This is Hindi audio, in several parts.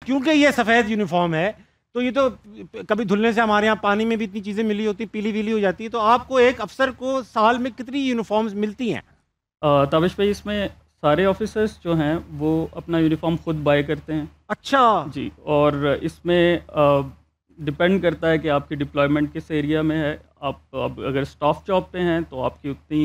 क्योंकि ये सफ़ेद यूनिफॉर्म है तो ये तो कभी धुलने से हमारे यहाँ पानी में भी इतनी चीज़ें मिली होती, पीली वीली हो जाती है। तो आपको एक अफसर को साल में कितनी यूनिफॉर्म्स मिलती हैं? ताबिश भाई, इसमें सारे ऑफिसर्स जो हैं वो अपना यूनिफॉर्म खुद बाय करते हैं। अच्छा जी, और इसमें डिपेंड करता है कि आपकी डिप्लॉयमेंट किस एरिया में है। आप अब अगर स्टाफ जॉब पे हैं तो आपकी उतनी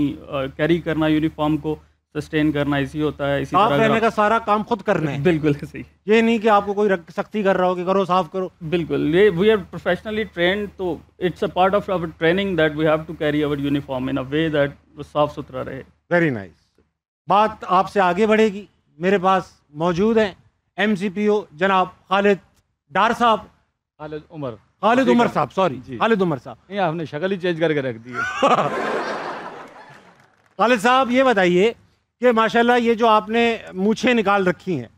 कैरी करना यूनिफॉर्म को सस्टेन करना इजी होता है। इसी साफ तरह रहने का सारा काम खुद करना है। बिल्कुल सही। ये नहीं कि आपको कोई सख्ती कर रहा हो कि करो साफ करो। बिल्कुल, ये वी आर प्रोफेशनली ट्रेंड, तो it's a part of our training that we have to carry our uniform in a way that वो साफ सुथरा रहे। Very nice. बात आपसे आगे बढ़ेगी। मेरे पास मौजूद हैं MCPO जनाब खालिद डार साहब। खालिद उमर साहब, सॉरी खालिद उमर साहब। नहीं, आपने शक्ल ही चेंज करके रख दी है। खालिद साहब ये बताइए कि माशाल्लाह ये जो आपने मूछें निकाल रखी हैं।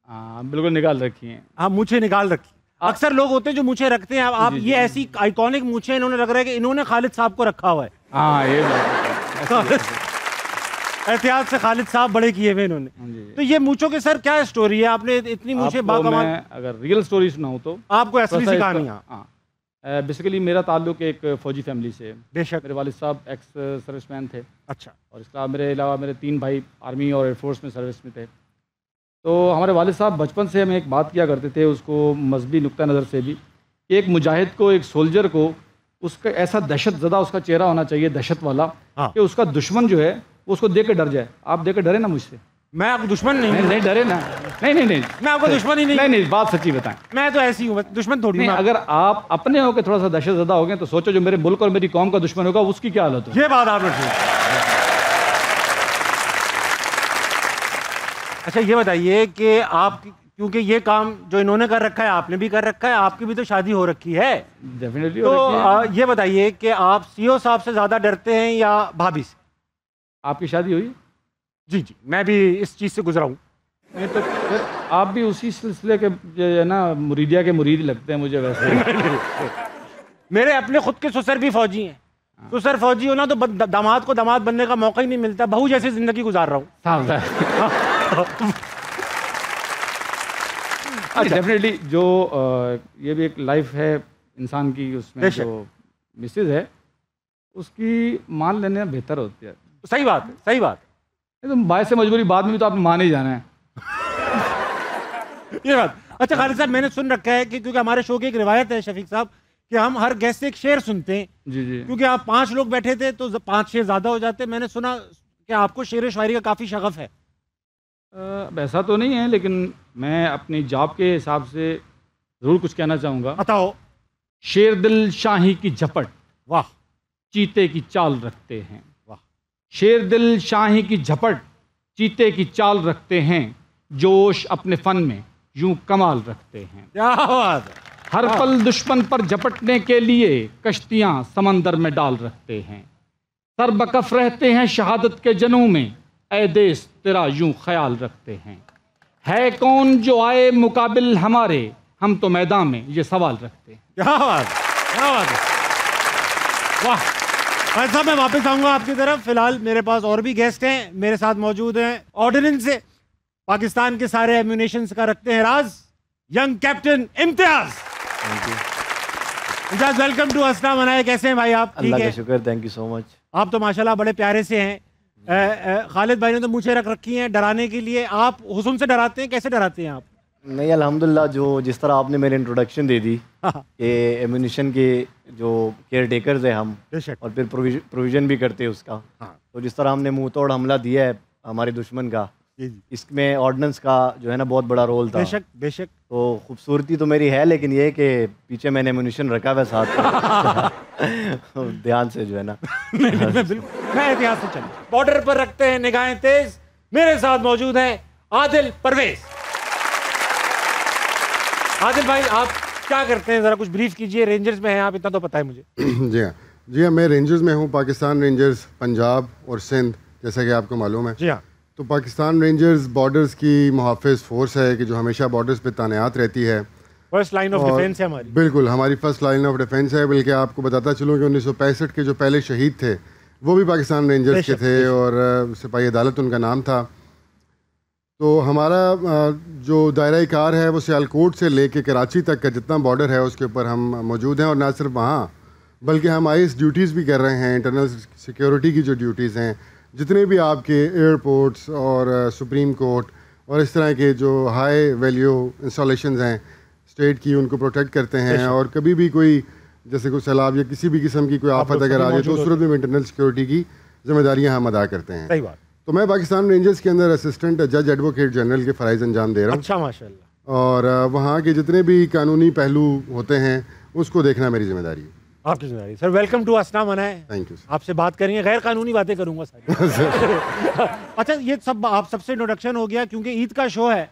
हाँ, बिल्कुल निकाल रखी हैं। हाँ, मूछें निकाल रखी। अक्सर लोग होते हैं जो मूछें रखते हैं, आप ये ऐसी आइकॉनिक मूछें इन्होंने लग रहा है कि इन्होंने खालिद साहब को रखा हुआ है। हाँ, ये बात है। एहतियात से खालिद साहब बड़े किए हुए इन्होंने। तो ये मूछों के सर क्या स्टोरी है? आपने इतनी मूछें बाकमाल। अगर रियल स्टोरी सुनाऊं तो आपको असली सी कहानियाँ। बेसिकली मेरा ताल्लुक एक फ़ौजी फैमिली से है। बेशक। मेरे वालिद साहब एक्स सर्विसमैन थे। अच्छा। और इसके मेरे अलावा मेरे 3 भाई आर्मी और एयरफोर्स में सर्विस में थे। तो हमारे वालिद साहब बचपन से हमें एक बात किया करते थे, उसको मजहबी नुक्ता नज़र से भी, कि एक मुजाहिद को, एक सोल्जर को, उसका ऐसा दहशत ज़दा उसका चेहरा होना चाहिए, दहशत वाला, कि उसका दुश्मन जो है वो उसको देख के डर जाए। आप देख के डरे ना मुझसे? मैं आपको दुश्मन नहीं। नहीं डरे ना। नहीं, मैं आपको दुश्मन ही नहीं। नहीं, बात सच्ची बताएं। मैं तो ऐसी हूँ, दुश्मन थोड़ी। अगर आप अपने हो के थोड़ा सा दहशत ज़दा हो गए तो सोचो जो मेरे मुल्क और मेरी कौम का दुश्मन होगा उसकी क्या हालत हो। ये बात आपने ठीक। अच्छा ये बताइए कि आप, क्योंकि ये काम जो इन्होंने कर रखा है आपने भी कर रखा है, आपकी भी तो शादी हो रखी है। डेफिनेटली। तो ये बताइए कि आप CO साहब से ज़्यादा डरते हैं या भाभी से? आपकी शादी हुई? जी, मैं भी इस चीज़ से गुजरा हूँ। नहीं तो फिर आप भी उसी सिलसिले के जो है ना मुरीदिया के मुरीद लगते हैं मुझे वैसे। मेरे अपने खुद के ससुर भी फौजी हैं। ससुर फौजी हो ना तो दामाद को दामाद बनने का मौका ही नहीं मिलता। बहू जैसी जिंदगी गुजार रहा हूँ। डेफिनेटली जो ये भी एक लाइफ है इंसान की, उसमें जो मिसेज है उसकी मान लेने बेहतर होती है। सही बात है, सही बात है। तो बायस से मजबूरी बाद में भी तो आपने मान ही जाना है। ये बात। अच्छा खालिद साहब, मैंने सुन रखा है कि क्योंकि हमारे शो की एक रिवायत है शफीक साहब कि हम हर गेस्ट से एक शेर सुनते हैं। जी। क्योंकि आप 5 लोग बैठे थे तो 5 शेर ज़्यादा हो जाते। मैंने सुना कि आपको शेर शायरी का काफ़ी शगफ है। ऐसा तो नहीं है, लेकिन मैं अपनी जॉब के हिसाब से ज़रूर कुछ कहना चाहूँगा। बताओ। शेर दिल शाही की झपट, वाह, चीते की चाल रखते हैं। वाह। शेर दिल शाही की झपट, चीते की चाल रखते हैं, जोश अपने फ़न में यूं कमाल रखते हैं। क्या बात है। हर पल दुश्मन पर झपटने के लिए कश्तियाँ समंदर में डाल रखते हैं। सर बकफ रहते हैं शहादत के जनों में, ऐ देश तेरा यूं ख्याल रखते हैं। है कौन जो आए मुकाबिल हमारे, हम तो मैदान में ये सवाल रखते हैं। क्या बात है, क्या बात है। वाह। भाई साहब मैं वापस आऊँगा आपकी तरफ। फिलहाल मेरे पास और भी गेस्ट हैं। मेरे साथ मौजूद हैं ऑर्डिनेंस से पाकिस्तान के सारे एम्यूनेशंस का रखते हैं Raj, young captain Imtiaz. Imtiaz, welcome to हंसना मनाए। कैसे हैं भाई आप? अल्लाह का शुक्र, थैंक यू सो मच। आप तो माशाल्लाह बड़े प्यारे से हैं। खालिद भाई ने तो मुझे रख रखी हैं डराने के लिए। आप हुस्न से डराते हैं, कैसे डराते हैं आप? नहीं, अल्हम्दुलिल्लाह, जो जिस तरह आपने मेरे इंट्रोडक्शन दे दी कि एम्यूनिशन के जो केयर टेकर्स हैं हम, और फिर प्रोविज़न भी करते हैं उसका। तो जिस तरह हमने मुंह तोड़ हमला दिया है हमारे दुश्मन का, इसमें ऑर्डिनेंस का जो है ना बहुत बड़ा रोल था। बेशक बेशक। तो खूबसूरती तो मेरी है, लेकिन ये कि पीछे मैंने एम्यूनिशन रखा हुआ साथ ध्यान से जो है ना। मैं एहतियात से चल। बॉर्डर पर रखते हैं निगाहें तेज। मेरे साथ मौजूद हैं आदिल परवेज। आदिल भाई, आप क्या करते हैं, जरा कुछ ब्रीफ कीजिए। रेंजर्स में हैं आप, इतना तो पता है मुझे। जी हाँ, मैं रेंजर्स में हूँ, पाकिस्तान रेंजर्स पंजाब और सिंध, जैसा कि आपको मालूम है। जी हाँ। तो पाकिस्तान रेंजर्स बॉर्डर्स की मुहाफ़िज़ फ़ोर्स है कि जो हमेशा बॉर्डर्स पे तैनात रहती है। फर्स्ट लाइन ऑफ डिफेंस है हमारी। बिल्कुल, हमारी फर्स्ट लाइन ऑफ डिफेंस है। बल्कि आपको बताता चलूँ कि 1965 के जो पहले शहीद थे वो भी पाकिस्तान रेंजर्स के थे, और सिपाही अदालत उनका नाम था। तो हमारा जो दायरा कार है वो सियालकोट से लेके कराची तक का जितना बॉर्डर है उसके ऊपर हम मौजूद हैं, और ना सिर्फ वहाँ बल्कि हम आईएस ड्यूटीज़ भी कर रहे हैं, इंटरनल सिक्योरिटी की जो ड्यूटीज़ हैं, जितने भी आपके एयरपोर्ट्स और सुप्रीम कोर्ट और इस तरह के जो हाई वैल्यू इंस्टॉलेशंस हैं स्टेट की, उनको प्रोटेक्ट करते हैं। और कभी भी कोई जैसे कोई सैलाब या किसी भी किस्म की कोई आफत अगर आ जाए तो उस सूरत में इंटरनल सिक्योरिटी की जिम्मेदारियां हम अदा करते हैं। सही बात। तो मैं पाकिस्तान रेंजर्स के अंदर असिस्टेंट जज एडवोकेट जनरल के फ़राइज़ अंजाम दे रहा हूँ। अच्छा, माशाल्लाह। और वहाँ के जितने भी कानूनी पहलू होते हैं उसको देखना मेरी जिम्मेदारी है। आपकी जिम्मेदारी। सर वेलकम टू अस्ना मनाए। Thank you. आपसे बात करेंगे, गैर कानूनी बातें करूंगा सारी। अच्छा, ये सब आप सबसे इंट्रोडक्शन हो गया क्योंकि ईद का शो है,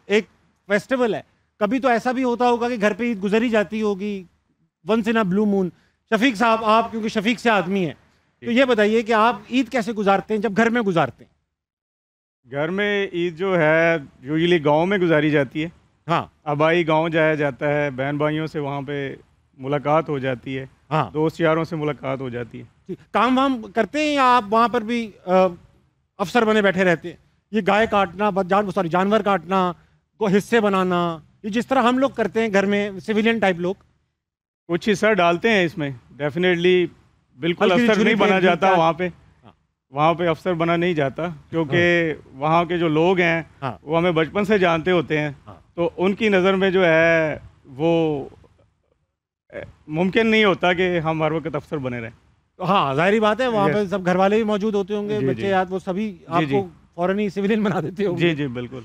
एक फेस्टिवल है। कभी तो ऐसा भी होता होगा कि घर पे ईद गुजरी जाती होगी, once in a blue moon. Shafiq साहब, आप क्योंकि शफीक से आदमी हैं, तो ये बताइए कि आप ईद कैसे गुजारते हैं जब घर में गुजारते हैं? घर में ईद जो है यूजुअली गांव में गुजारी जाती है। हाँ, आबाई गांव जाया जाता है, बहन भाइयों से वहाँ पे मुलाकात हो जाती है, हाँ। दोस्त यारों से मुलाकात हो जाती है। ठीक। काम वाम करते हैं या आप वहाँ पर भी अफसर बने बैठे रहते हैं? ये गाय काटना, जानवर काटना, को हिस्से बनाना, ये जिस तरह हम लोग करते हैं घर में सिविलियन टाइप लोग, कुछ हिस्सा डालते हैं इसमें, डेफिनेटली। बिल्कुल हल्की सी अफसर छुरी नहीं बना फेंक दी जाता क्या? वहाँ पे अफसर बना नहीं जाता, क्योंकि वहाँ के जो लोग हैं हाँ। वो हमें बचपन से जानते होते हैं। हाँ। तो उनकी नज़र में जो है वो मुमकिन नहीं होता कि हम हर वक्त अफसर बने रहें। तो हाँ, जाहिर बात है, वहाँ Yes. पे सब घर वाले भी मौजूद होते होंगे, जी, बच्चे जी। याद, वो सभी जी, आपको फौरन ही सिविलियन बना देते होंगे। जी जी बिल्कुल।